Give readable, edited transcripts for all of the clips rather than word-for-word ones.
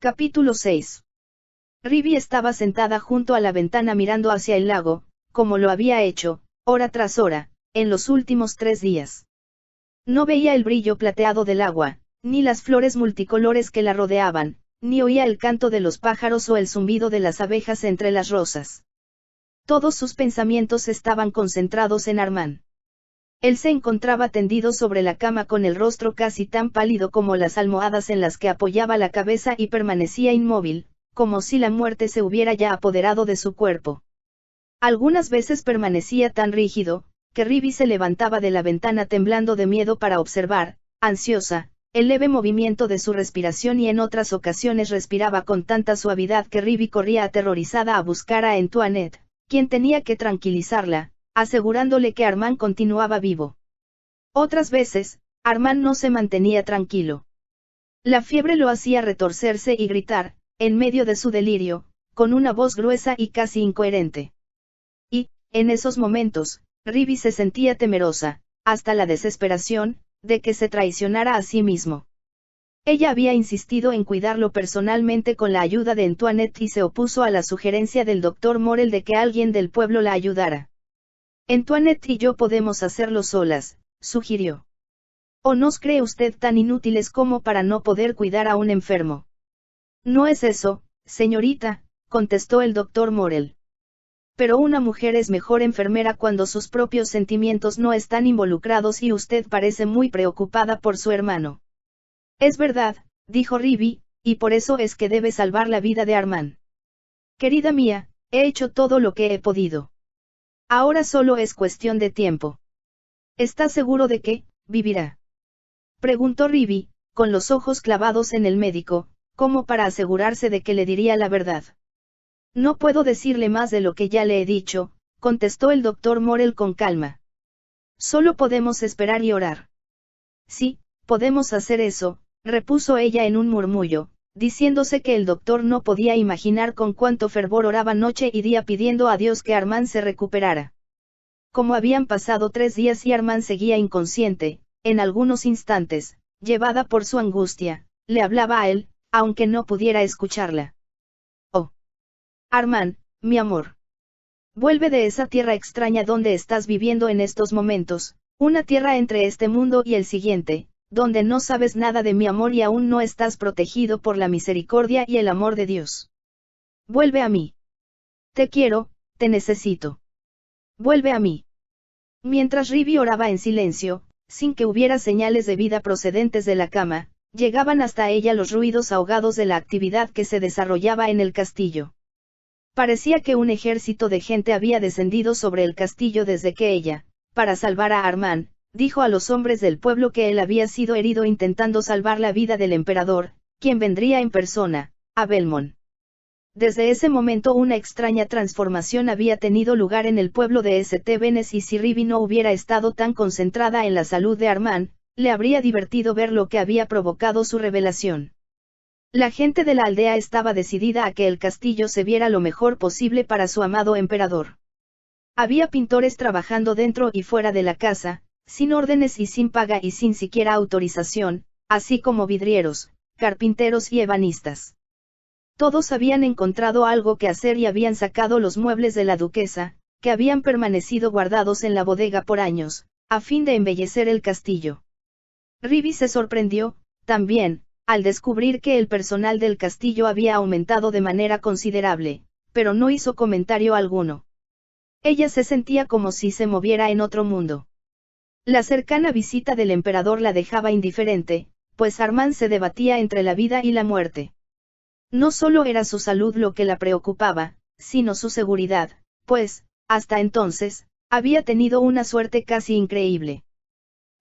Capítulo 6. Ribby estaba sentada junto a la ventana mirando hacia el lago, como lo había hecho, hora tras hora, en los últimos 3 días. No veía el brillo plateado del agua, ni las flores multicolores que la rodeaban, ni oía el canto de los pájaros o el zumbido de las abejas entre las rosas. Todos sus pensamientos estaban concentrados en Armand. Él se encontraba tendido sobre la cama con el rostro casi tan pálido como las almohadas en las que apoyaba la cabeza y permanecía inmóvil, como si la muerte se hubiera ya apoderado de su cuerpo. Algunas veces permanecía tan rígido, que Ribby se levantaba de la ventana temblando de miedo para observar, ansiosa, el leve movimiento de su respiración, y en otras ocasiones respiraba con tanta suavidad que Ribby corría aterrorizada a buscar a Antoinette, quien tenía que tranquilizarla, asegurándole que Armand continuaba vivo. Otras veces, Armand no se mantenía tranquilo. La fiebre lo hacía retorcerse y gritar, en medio de su delirio, con una voz gruesa y casi incoherente. Y, en esos momentos, Ribby se sentía temerosa, hasta la desesperación, de que se traicionara a sí mismo. Ella había insistido en cuidarlo personalmente con la ayuda de Antoinette y se opuso a la sugerencia del doctor Morel de que alguien del pueblo la ayudara. Antoinette y yo podemos hacerlo solas, sugirió. ¿O nos cree usted tan inútiles como para no poder cuidar a un enfermo? No es eso, señorita, contestó el doctor Morel. Pero una mujer es mejor enfermera cuando sus propios sentimientos no están involucrados, y usted parece muy preocupada por su hermano. Es verdad, dijo Ribby, y por eso es que debe salvar la vida de Armand. Querida mía, he hecho todo lo que he podido. Ahora solo es cuestión de tiempo. ¿Está seguro de que vivirá? Preguntó Ribby, con los ojos clavados en el médico, como para asegurarse de que le diría la verdad. No puedo decirle más de lo que ya le he dicho, contestó el doctor Morel con calma. Solo podemos esperar y orar. Sí, podemos hacer eso, repuso ella en un murmullo, diciéndose que el doctor no podía imaginar con cuánto fervor oraba noche y día pidiendo a Dios que Armand se recuperara. Como habían pasado 3 días y Armand seguía inconsciente, en algunos instantes, llevada por su angustia, le hablaba a él, aunque no pudiera escucharla. Oh. Armand, mi amor. Vuelve de esa tierra extraña donde estás viviendo en estos momentos, una tierra entre este mundo y el siguiente, donde no sabes nada de mi amor y aún no estás protegido por la misericordia y el amor de Dios. Vuelve a mí. Te quiero, te necesito. Vuelve a mí. Mientras Ribby oraba en silencio, sin que hubiera señales de vida procedentes de la cama, llegaban hasta ella los ruidos ahogados de la actividad que se desarrollaba en el castillo. Parecía que un ejército de gente había descendido sobre el castillo desde que ella, para salvar a Armand, dijo a los hombres del pueblo que él había sido herido intentando salvar la vida del emperador, quien vendría en persona, a Belmont. Desde ese momento una extraña transformación había tenido lugar en el pueblo de St. Benes, y si Ribby no hubiera estado tan concentrada en la salud de Armand, le habría divertido ver lo que había provocado su revelación. La gente de la aldea estaba decidida a que el castillo se viera lo mejor posible para su amado emperador. Había pintores trabajando dentro y fuera de la casa, sin órdenes y sin paga y sin siquiera autorización, así como vidrieros, carpinteros y ebanistas. Todos habían encontrado algo que hacer y habían sacado los muebles de la duquesa, que habían permanecido guardados en la bodega por años, a fin de embellecer el castillo. Ribby se sorprendió, también, al descubrir que el personal del castillo había aumentado de manera considerable, pero no hizo comentario alguno. Ella se sentía como si se moviera en otro mundo. La cercana visita del emperador la dejaba indiferente, pues Armand se debatía entre la vida y la muerte. No solo era su salud lo que la preocupaba, sino su seguridad, pues, hasta entonces, había tenido una suerte casi increíble.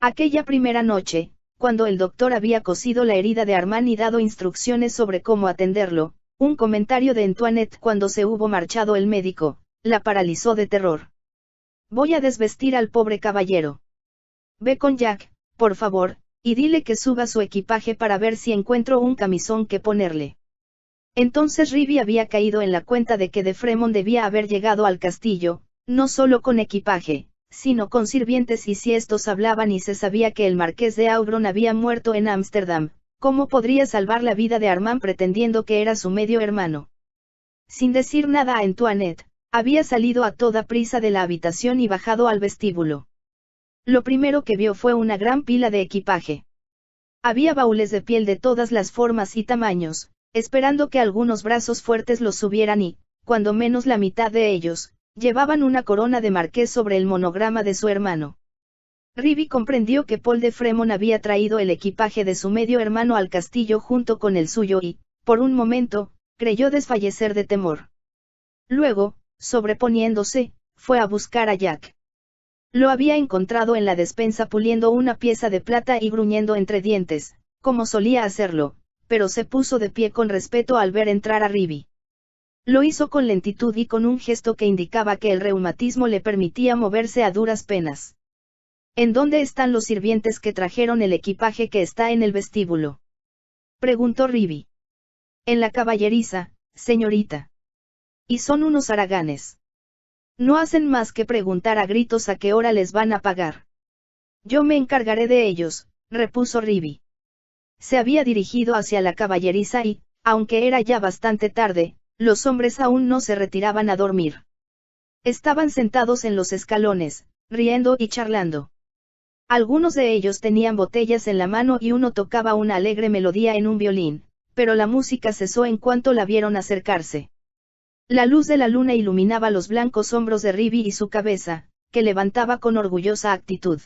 Aquella primera noche, cuando el doctor había cosido la herida de Armand y dado instrucciones sobre cómo atenderlo, un comentario de Antoinette cuando se hubo marchado el médico, la paralizó de terror. Voy a desvestir al pobre caballero. Ve con Jack, por favor, y dile que suba su equipaje para ver si encuentro un camisón que ponerle. Entonces Ribby había caído en la cuenta de que de Fremont debía haber llegado al castillo, no solo con equipaje, sino con sirvientes, y si estos hablaban y se sabía que el marqués de Aubron había muerto en Ámsterdam, ¿Cómo podría salvar la vida de Armand pretendiendo que era su medio hermano? Sin decir nada a Antoinette, había salido a toda prisa de la habitación y bajado al vestíbulo. Lo primero que vio fue una gran pila de equipaje. Había baúles de piel de todas las formas y tamaños, esperando que algunos brazos fuertes los subieran y, cuando menos la mitad de ellos, llevaban una corona de marqués sobre el monograma de su hermano. Rivi comprendió que Paul de Fremont había traído el equipaje de su medio hermano al castillo junto con el suyo y, por un momento, creyó desfallecer de temor. Luego, sobreponiéndose, fue a buscar a Jack. Lo había encontrado en la despensa puliendo una pieza de plata y gruñendo entre dientes, como solía hacerlo, pero se puso de pie con respeto al ver entrar a Rivi. Lo hizo con lentitud y con un gesto que indicaba que el reumatismo le permitía moverse a duras penas. ¿En dónde están los sirvientes que trajeron el equipaje que está en el vestíbulo?, preguntó Rivi. En la caballeriza, señorita. Y son unos haraganes. No hacen más que preguntar a gritos a qué hora les van a pagar. Yo me encargaré de ellos, repuso Rivi. Se había dirigido hacia la caballeriza y, aunque era ya bastante tarde, los hombres aún no se retiraban a dormir. Estaban sentados en los escalones, riendo y charlando. Algunos de ellos tenían botellas en la mano y uno tocaba una alegre melodía en un violín, pero la música cesó en cuanto la vieron acercarse. La luz de la luna iluminaba los blancos hombros de Rivi y su cabeza, que levantaba con orgullosa actitud.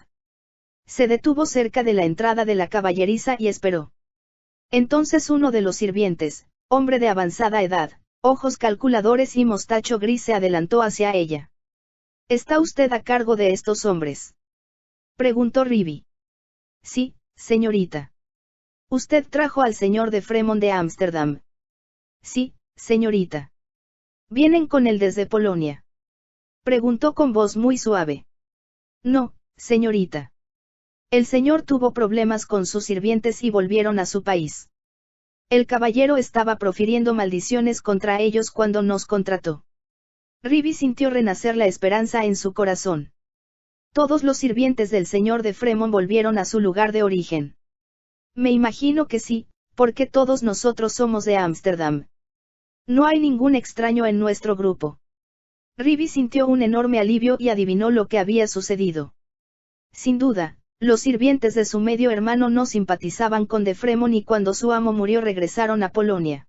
Se detuvo cerca de la entrada de la caballeriza y esperó. Entonces uno de los sirvientes, hombre de avanzada edad, ojos calculadores y mostacho gris, se adelantó hacia ella. ¿Está usted a cargo de estos hombres?, preguntó Rivi. Sí, señorita. ¿Usted trajo al señor de Fremont de Ámsterdam? Sí, señorita. ¿Vienen con él desde Polonia?, preguntó con voz muy suave. No, señorita. El señor tuvo problemas con sus sirvientes y volvieron a su país. El caballero estaba profiriendo maldiciones contra ellos cuando nos contrató. Rivi sintió renacer la esperanza en su corazón. Todos los sirvientes del señor de Fremont volvieron a su lugar de origen. Me imagino que sí, porque todos nosotros somos de Ámsterdam. No hay ningún extraño en nuestro grupo. Rivi sintió un enorme alivio y adivinó lo que había sucedido. Sin duda, los sirvientes de su medio hermano no simpatizaban con de Fremont y cuando su amo murió regresaron a Polonia.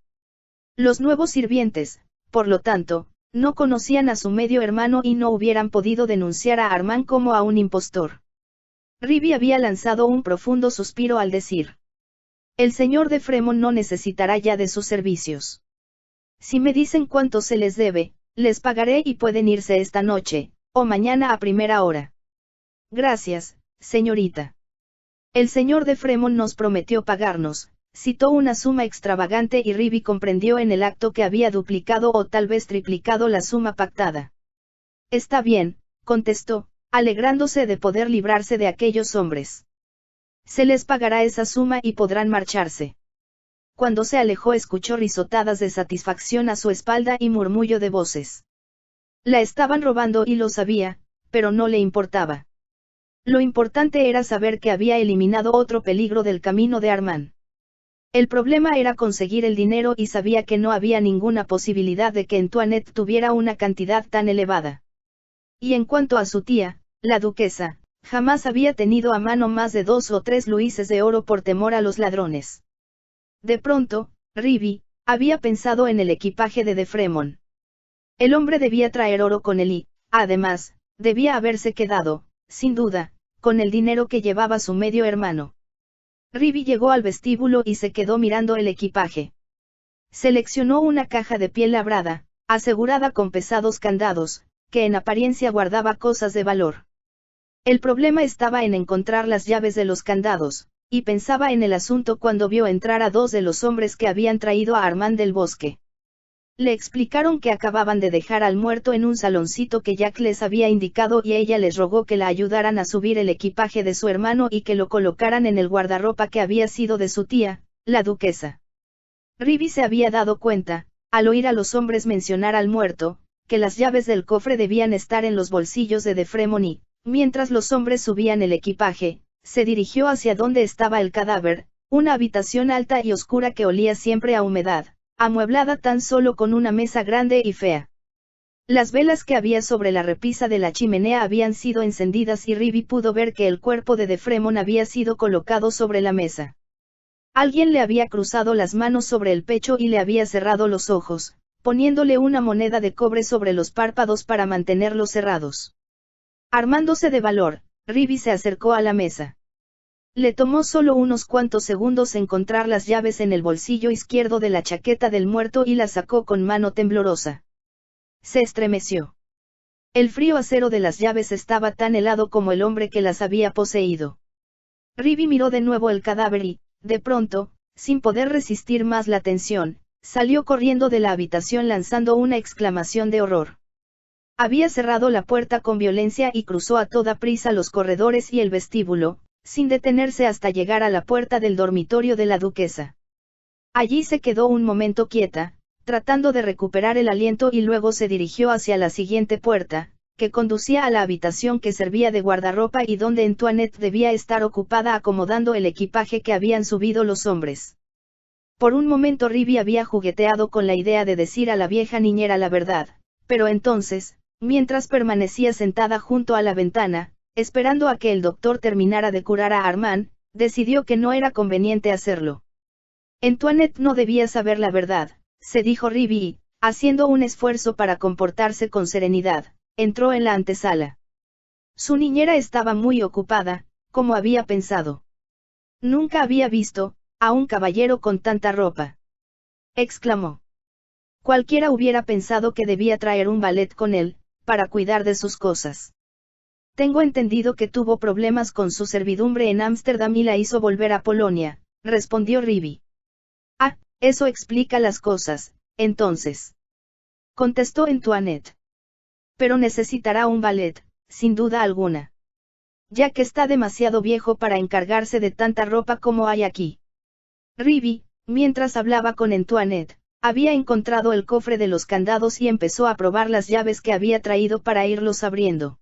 Los nuevos sirvientes, por lo tanto, no conocían a su medio hermano y no hubieran podido denunciar a Armand como a un impostor. Rivi había lanzado un profundo suspiro al decir: el señor de Fremont no necesitará ya de sus servicios. Si me dicen cuánto se les debe, les pagaré y pueden irse esta noche, o mañana a primera hora. Gracias, señorita. El señor de Fremont nos prometió pagarnos, citó una suma extravagante y Rivi comprendió en el acto que había duplicado o tal vez triplicado la suma pactada. Está bien, contestó, alegrándose de poder librarse de aquellos hombres. Se les pagará esa suma y podrán marcharse. Cuando se alejó escuchó risotadas de satisfacción a su espalda y murmullo de voces. La estaban robando y lo sabía, pero no le importaba. Lo importante era saber que había eliminado otro peligro del camino de Armand. El problema era conseguir el dinero y sabía que no había ninguna posibilidad de que Antoinette tuviera una cantidad tan elevada. Y en cuanto a su tía, la duquesa, jamás había tenido a mano más de 2 o 3 luises de oro por temor a los ladrones. De pronto, Rivi había pensado en el equipaje de Fremont. El hombre debía traer oro con él y, además, debía haberse quedado, sin duda, con el dinero que llevaba su medio hermano. Rivi llegó al vestíbulo y se quedó mirando el equipaje. Seleccionó una caja de piel labrada, asegurada con pesados candados, que en apariencia guardaba cosas de valor. El problema estaba en encontrar las llaves de los candados, y pensaba en el asunto cuando vio entrar a 2 de los hombres que habían traído a Armand del bosque. Le explicaron que acababan de dejar al muerto en un saloncito que Jack les había indicado y ella les rogó que la ayudaran a subir el equipaje de su hermano y que lo colocaran en el guardarropa que había sido de su tía, la duquesa. Rivi se había dado cuenta, al oír a los hombres mencionar al muerto, que las llaves del cofre debían estar en los bolsillos de Fremont y, mientras los hombres subían el equipaje, se dirigió hacia donde estaba el cadáver, Una habitación alta y oscura que olía siempre a humedad, amueblada tan solo con una mesa grande y fea. Las velas que había sobre la repisa de la chimenea habían sido encendidas y Ribby pudo ver que el cuerpo de Defremon había sido colocado sobre la mesa. Alguien le había cruzado las manos sobre el pecho y le había cerrado los ojos, poniéndole una moneda de cobre sobre los párpados para mantenerlos cerrados. Armándose de valor, Ribby se acercó a la mesa. Le tomó solo unos cuantos segundos encontrar las llaves en el bolsillo izquierdo de la chaqueta del muerto y las sacó con mano temblorosa. Se estremeció. El frío acero de las llaves estaba tan helado como el hombre que las había poseído. Ribby miró de nuevo el cadáver y, de pronto, sin poder resistir más la tensión, salió corriendo de la habitación lanzando una exclamación de horror. Había cerrado la puerta con violencia y cruzó a toda prisa los corredores y el vestíbulo, sin detenerse hasta llegar a la puerta del dormitorio de la duquesa. Allí se quedó un momento quieta, tratando de recuperar el aliento y luego se dirigió hacia la siguiente puerta, que conducía a la habitación que servía de guardarropa y donde Antoinette debía estar ocupada acomodando el equipaje que habían subido los hombres. Por un momento Ribby había jugueteado con la idea de decir a la vieja niñera la verdad, pero entonces, mientras permanecía sentada junto a la ventana, esperando a que el doctor terminara de curar a Armand, decidió que no era conveniente hacerlo. Antoinette no debía saber la verdad, se dijo Ribby y, haciendo un esfuerzo para comportarse con serenidad, entró en la antesala. Su niñera estaba muy ocupada, como había pensado. Nunca había visto a un caballero con tanta ropa. Exclamó. Cualquiera hubiera pensado que debía traer un valet con él, para cuidar de sus cosas. Tengo entendido que tuvo problemas con su servidumbre en Ámsterdam y la hizo volver a Polonia, respondió Ribby. Ah, eso explica las cosas, entonces. Contestó Antoinette. Pero necesitará un valet, sin duda alguna. Ya que está demasiado viejo para encargarse de tanta ropa como hay aquí. Ribby, mientras hablaba con Antoinette, había encontrado el cofre de los candados y empezó a probar las llaves que había traído para irlos abriendo.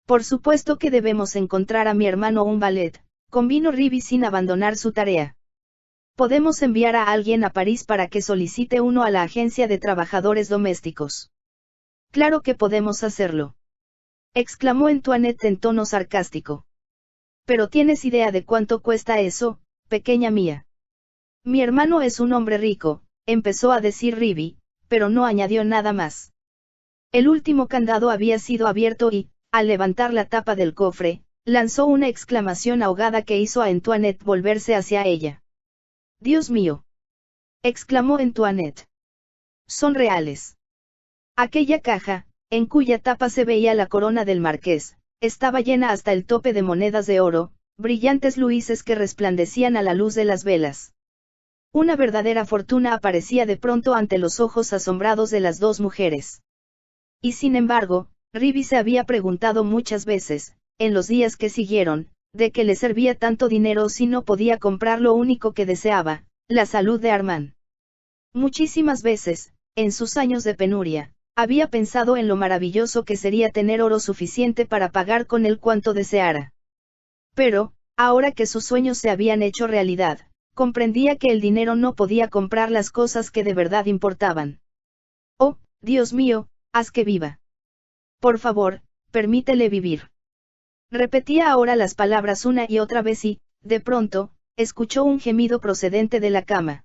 Por supuesto que debemos encontrar a mi hermano un valet, convino Ribby sin abandonar su tarea. Podemos enviar a alguien a París para que solicite uno a la agencia de trabajadores domésticos. Claro que podemos hacerlo. Exclamó Antoinette en tono sarcástico. Pero ¿tienes idea de cuánto cuesta eso, pequeña mía? Mi hermano es un hombre rico, empezó a decir Ribby, pero no añadió nada más. El último candado había sido abierto y, al levantar la tapa del cofre, lanzó una exclamación ahogada que hizo a Antoinette volverse hacia ella. ¡Dios mío! Exclamó Antoinette. Son reales. Aquella caja, en cuya tapa se veía la corona del marqués, estaba llena hasta el tope de monedas de oro, brillantes luises que resplandecían a la luz de las velas. Una verdadera fortuna aparecía de pronto ante los ojos asombrados de las dos mujeres. Y sin embargo, Ribby se había preguntado muchas veces, en los días que siguieron, de qué le servía tanto dinero si no podía comprar lo único que deseaba, la salud de Armand. Muchísimas veces, en sus años de penuria, había pensado en lo maravilloso que sería tener oro suficiente para pagar con él cuanto deseara. Pero, ahora que sus sueños se habían hecho realidad, comprendía que el dinero no podía comprar las cosas que de verdad importaban. Oh, Dios mío, haz que viva. Por favor, permítele vivir. Repetía ahora las palabras una y otra vez y, de pronto, escuchó un gemido procedente de la cama.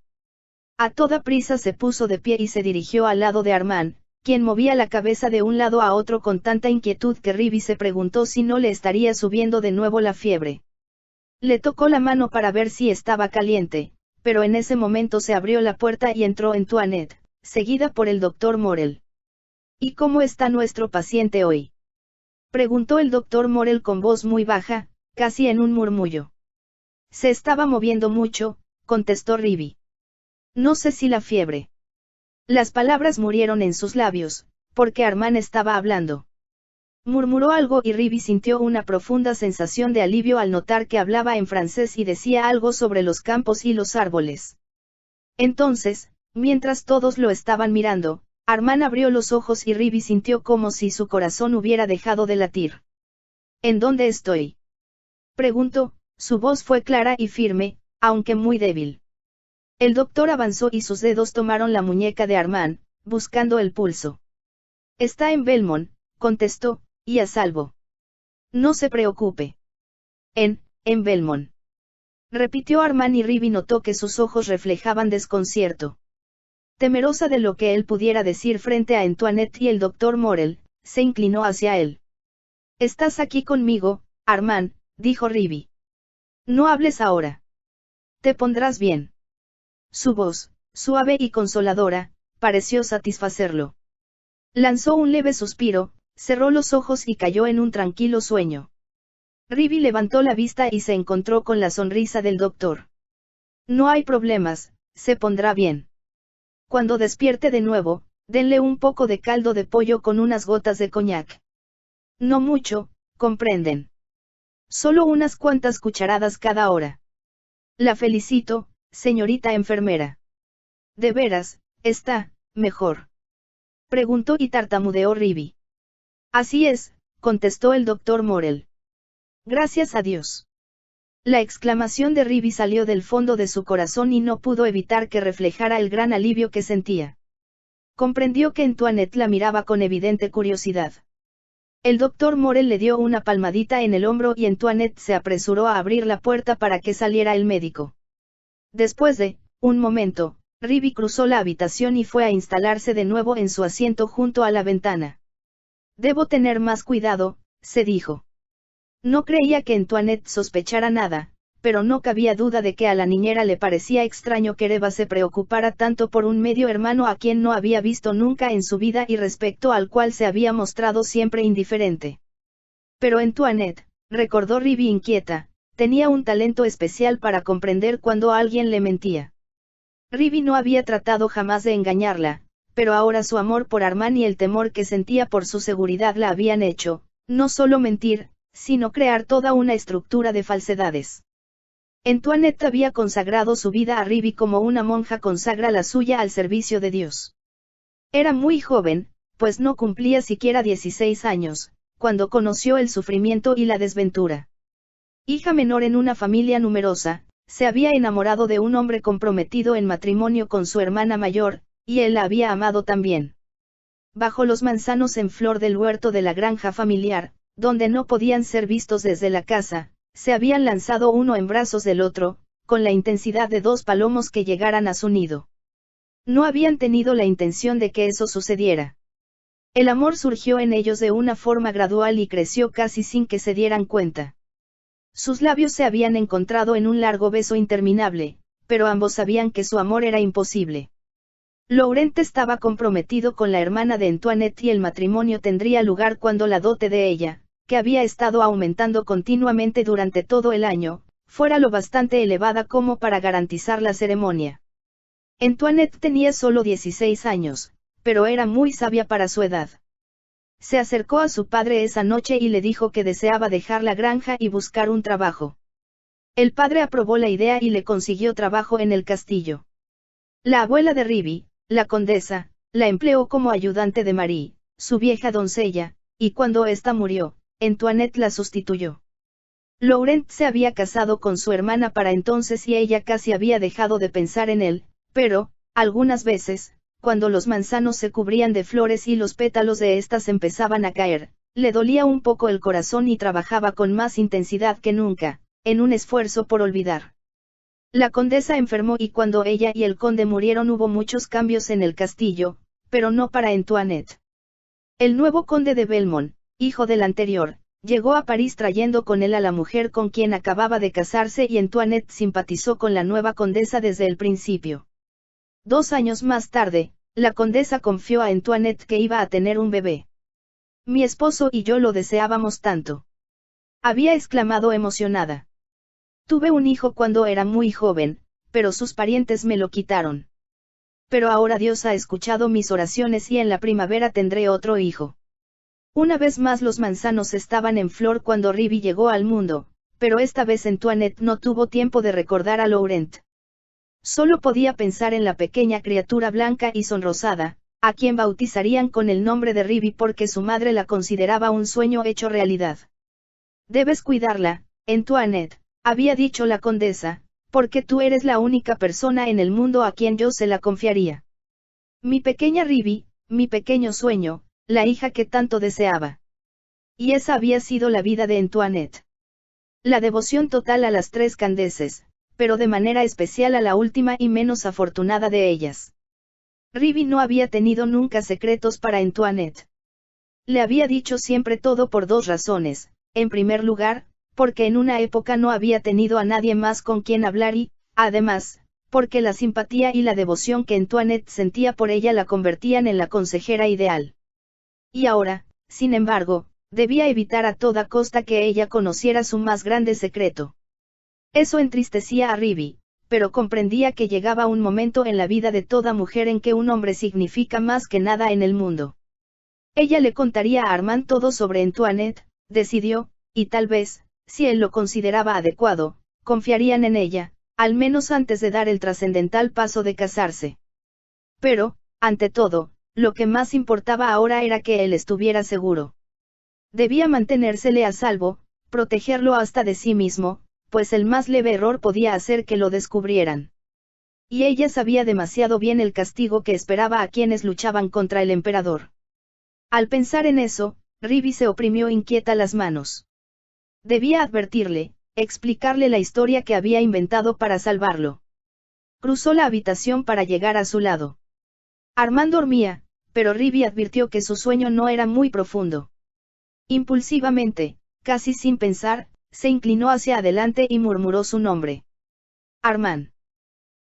A toda prisa se puso de pie y se dirigió al lado de Armand, quien movía la cabeza de un lado a otro con tanta inquietud que Ribby se preguntó si no le estaría subiendo de nuevo la fiebre. Le tocó la mano para ver si estaba caliente, pero en ese momento se abrió la puerta y entró Antoinette, seguida por el doctor Morel. ¿Y cómo está nuestro paciente hoy?, preguntó el doctor Morel con voz muy baja, casi en un murmullo. Se estaba moviendo mucho, contestó Ribby. No sé si la fiebre. Las palabras murieron en sus labios, porque Armand estaba hablando. Murmuró algo y Ribby sintió una profunda sensación de alivio al notar que hablaba en francés y decía algo sobre los campos y los árboles. Entonces, mientras todos lo estaban mirando, Armand abrió los ojos y Ribby sintió como si su corazón hubiera dejado de latir. ¿En dónde estoy?, preguntó, su voz fue clara y firme, aunque muy débil. El doctor avanzó y sus dedos tomaron la muñeca de Armand, buscando el pulso. Está en Belmont, contestó, y a salvo. No se preocupe. En Belmont. Repitió Armand y Ribby notó que sus ojos reflejaban desconcierto. Temerosa de lo que él pudiera decir frente a Antoinette y el doctor Morel, se inclinó hacia él. Estás aquí conmigo, Armand, dijo Ribby. No hables ahora. Te pondrás bien. Su voz, suave y consoladora, pareció satisfacerlo. Lanzó un leve suspiro, cerró los ojos y cayó en un tranquilo sueño. Ribby levantó la vista y se encontró con la sonrisa del doctor. No hay problemas, se pondrá bien. Cuando despierte de nuevo, denle un poco de caldo de pollo con unas gotas de coñac. No mucho, comprenden. Solo unas cuantas cucharadas cada hora. La felicito, señorita enfermera. ¿De veras, está mejor? Preguntó y tartamudeó Ribby. Así es, contestó el doctor Morel. Gracias a Dios. La exclamación de Ribby salió del fondo de su corazón y no pudo evitar que reflejara el gran alivio que sentía. Comprendió que Antoinette la miraba con evidente curiosidad. El doctor Morel le dio una palmadita en el hombro y Antoinette se apresuró a abrir la puerta para que saliera el médico. Después de un momento, Ribby cruzó la habitación y fue a instalarse de nuevo en su asiento junto a la ventana. Debo tener más cuidado, se dijo. No creía que Antoinette sospechara nada, pero no cabía duda de que a la niñera le parecía extraño que Reva se preocupara tanto por un medio hermano a quien no había visto nunca en su vida y respecto al cual se había mostrado siempre indiferente. Pero Antoinette, recordó Ribby inquieta, tenía un talento especial para comprender cuando alguien le mentía. Ribby no había tratado jamás de engañarla, pero ahora su amor por Armand y el temor que sentía por su seguridad la habían hecho, no solo mentir, sino crear toda una estructura de falsedades. Antoinette había consagrado su vida a Ribby como una monja consagra la suya al servicio de Dios. Era muy joven, pues no cumplía siquiera 16 años, cuando conoció el sufrimiento y la desventura. Hija menor en una familia numerosa, se había enamorado de un hombre comprometido en matrimonio con su hermana mayor, y él la había amado también. Bajo los manzanos en flor del huerto de la granja familiar, donde no podían ser vistos desde la casa, se habían lanzado uno en brazos del otro, con la intensidad de dos palomos que llegaran a su nido. No habían tenido la intención de que eso sucediera. El amor surgió en ellos de una forma gradual y creció casi sin que se dieran cuenta. Sus labios se habían encontrado en un largo beso interminable, pero ambos sabían que su amor era imposible. Laurent estaba comprometido con la hermana de Antoinette y el matrimonio tendría lugar cuando la dote de ella, que había estado aumentando continuamente durante todo el año, fuera lo bastante elevada como para garantizar la ceremonia. Antoinette tenía solo 16 años, pero era muy sabia para su edad. Se acercó a su padre esa noche y le dijo que deseaba dejar la granja y buscar un trabajo. El padre aprobó la idea y le consiguió trabajo en el castillo. La abuela de Ribby, la condesa, la empleó como ayudante de Marie, su vieja doncella, y cuando ésta murió, Antoinette la sustituyó. Laurent se había casado con su hermana para entonces y ella casi había dejado de pensar en él, pero, algunas veces, cuando los manzanos se cubrían de flores y los pétalos de éstas empezaban a caer, le dolía un poco el corazón y trabajaba con más intensidad que nunca, en un esfuerzo por olvidar. La condesa enfermó y cuando ella y el conde murieron hubo muchos cambios en el castillo, pero no para Antoinette. El nuevo conde de Belmont, hijo del anterior, llegó a París trayendo con él a la mujer con quien acababa de casarse y Antoinette simpatizó con la nueva condesa desde el principio. 2 años más tarde, la condesa confió a Antoinette que iba a tener un bebé. Mi esposo y yo lo deseábamos tanto. Había exclamado emocionada. Tuve un hijo cuando era muy joven, pero sus parientes me lo quitaron. Pero ahora Dios ha escuchado mis oraciones y en la primavera tendré otro hijo. Una vez más los manzanos estaban en flor cuando Ribby llegó al mundo, pero esta vez Antoinette no tuvo tiempo de recordar a Laurent. Solo podía pensar en la pequeña criatura blanca y sonrosada, a quien bautizarían con el nombre de Ribby porque su madre la consideraba un sueño hecho realidad. Debes cuidarla, Antoinette, había dicho la condesa, Porque tú eres la única persona en el mundo a quien yo se la confiaría. Mi pequeña Ribby, mi pequeño sueño, la hija que tanto deseaba. Y esa había sido la vida de Antoinette. La devoción total a las tres Candeces, pero de manera especial a la última y menos afortunada de ellas. Ribby no había tenido nunca secretos para Antoinette. Le había dicho siempre todo por dos razones: en primer lugar, porque en una época no había tenido a nadie más con quien hablar y, además, porque la simpatía y la devoción que Antoinette sentía por ella la convertían en la consejera ideal. Y ahora, sin embargo, debía evitar a toda costa que ella conociera su más grande secreto. Eso entristecía a Ribby, pero comprendía que llegaba un momento en la vida de toda mujer en que un hombre significa más que nada en el mundo. Ella le contaría a Armand todo sobre Antoinette, decidió, y tal vez, si él lo consideraba adecuado, confiarían en ella, al menos antes de dar el trascendental paso de casarse. Pero, ante todo, lo que más importaba ahora era que él estuviera seguro. Debía mantenérsele a salvo, protegerlo hasta de sí mismo, pues el más leve error podía hacer que lo descubrieran. Y ella sabía demasiado bien el castigo que esperaba a quienes luchaban contra el emperador. Al pensar en eso, Ribby se oprimió inquieta las manos. Debía advertirle, explicarle la historia que había inventado para salvarlo. Cruzó la habitación para llegar a su lado. Armand dormía, pero Ribby advirtió que su sueño no era muy profundo. Impulsivamente, casi sin pensar, se inclinó hacia adelante y murmuró su nombre. Armand.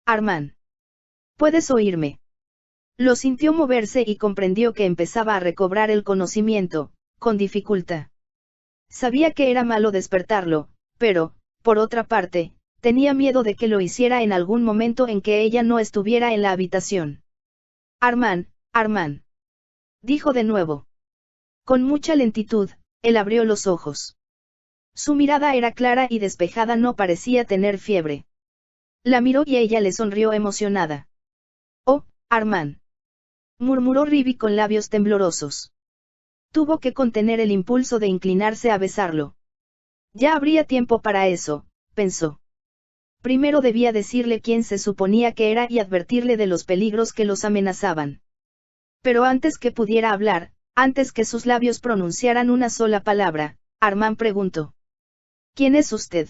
Armand. ¿Puedes oírme? Lo sintió moverse y comprendió que empezaba a recobrar el conocimiento, con dificultad. Sabía que era malo despertarlo, pero, por otra parte, tenía miedo de que lo hiciera en algún momento en que ella no estuviera en la habitación. Armand, Armand. Dijo de nuevo. Con mucha lentitud, él abrió los ojos. Su mirada era clara y despejada, no parecía tener fiebre. La miró y ella le sonrió emocionada. Oh, Armand. Murmuró Ribby con labios temblorosos. Tuvo que contener el impulso de inclinarse a besarlo. Ya habría tiempo para eso, pensó. Primero debía decirle quién se suponía que era y advertirle de los peligros que los amenazaban. Pero antes que pudiera hablar, antes que sus labios pronunciaran una sola palabra, Armand preguntó. ¿Quién es usted?